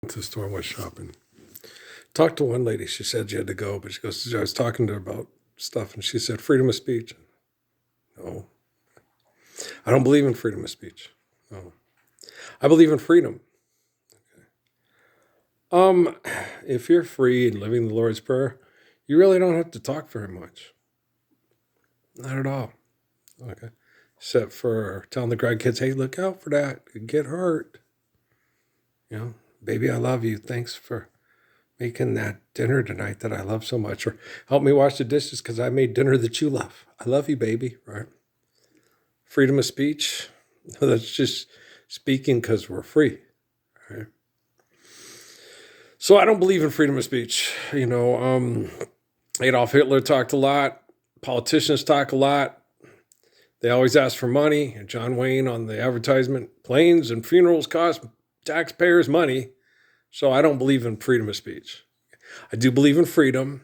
To the store and went shopping. Talked to one lady. She said she had to go, but she goes, I was talking to her about stuff, and she said, freedom of speech. No, I don't believe in freedom of speech. No, I believe in freedom. Um, if you're free and living the Lord's Prayer, you really don't have to talk very much. Not at all. Okay. Except for telling the grandkids, hey, look out for that. You get hurt. You know, baby, I love you. Thanks for making that dinner tonight that I love so much. Or help me wash the dishes because I made dinner that you love. I love you, baby. Right? Freedom of speech. That's just speaking because we're free. Right? So I don't believe in freedom of speech. Adolf Hitler talked a lot. Politicians talk a lot. They always ask for money. And John Wayne on the advertisement, planes and funerals cost taxpayers money. So I don't believe in freedom of speech. I do believe in freedom.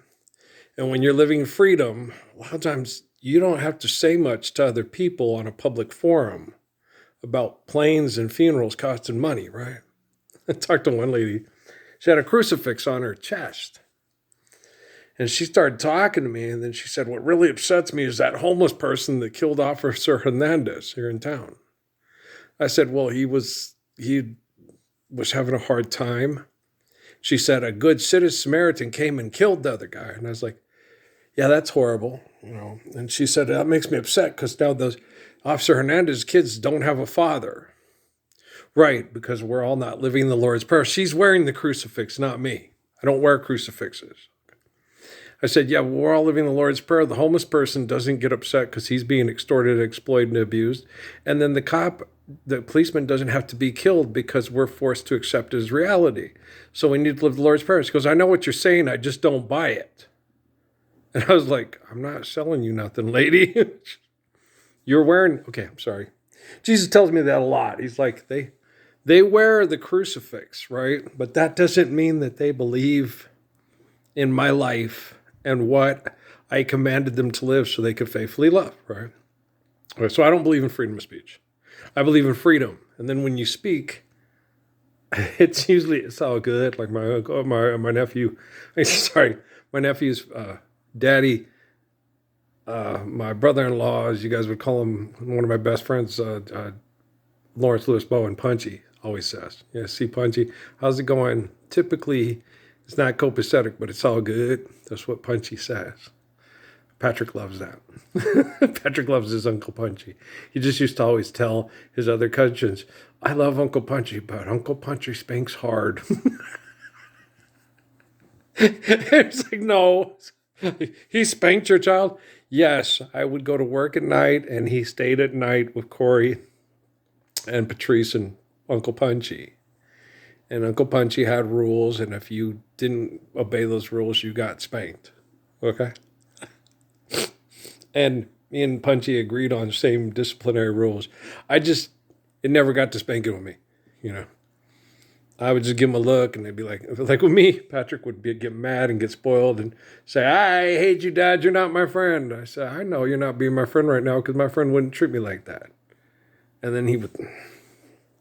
And when you're living freedom, a lot of times you don't have to say much to other people on a public forum about planes and funerals costing money, right? I talked to one lady. She had a crucifix on her chest. And she started talking to me, and then she said, what really upsets me is that homeless person that killed Officer Hernandez here in town. I said, well, he was having a hard time. She said, a good Samaritan came and killed the other guy. And I was like, yeah, that's horrible. And she said, that makes me upset because now those Officer Hernandez's kids don't have a father. Right, because we're all not living the Lord's Prayer. She's wearing the crucifix, not me. I don't wear crucifixes. I said, yeah, we're all living the Lord's Prayer. The homeless person doesn't get upset because he's being extorted, exploited, and abused. And then the policeman doesn't have to be killed because we're forced to accept his reality. So we need to live the Lord's Prayer. She goes, I know what you're saying. I just don't buy it. And I was like, I'm not selling you nothing, lady. You're wearing, okay, I'm sorry. Jesus tells me that a lot. He's like, they wear the crucifix, right? But that doesn't mean that they believe in my life and what I commanded them to live so they could faithfully love, right? So I don't believe in freedom of speech. I believe in freedom. And then when you speak, it's all good. Like my nephew, sorry, my nephew's daddy, my brother-in-law, as you guys would call him, one of my best friends, Lawrence Lewis Bowen, Punchy, always says, yeah, see Punchy, how's it going? Typically, it's not copacetic, but it's all good. That's what Punchy says. Patrick loves that. Patrick loves his Uncle Punchy. He just used to always tell his other cousins, I love Uncle Punchy, but Uncle Punchy spanks hard. It's like, no. He spanked your child? Yes, I would go to work at night, and he stayed at night with Corey and Patrice and Uncle Punchy. And Uncle Punchy had rules, and if you didn't obey those rules, you got spanked. Okay? And me and Punchy agreed on same disciplinary rules. It never got to spanking with me. I would just give him a look, and they'd be like with me, Patrick would get mad and get spoiled and say, I hate you, Dad, you're not my friend. I said, I know you're not being my friend right now because my friend wouldn't treat me like that. And then he would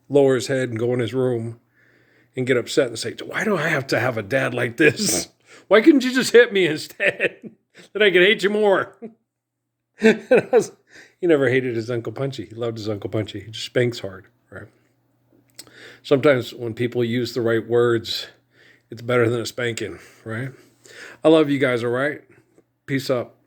lower his head and go in his room and get upset and say, why do I have to have a dad like this? Why couldn't you just hit me instead? Then I could hate you more. He never hated his Uncle Punchy. He loved his Uncle Punchy. He just spanks hard, right? Sometimes when people use the right words, it's better than a spanking, right? I love you guys, all right? Peace up.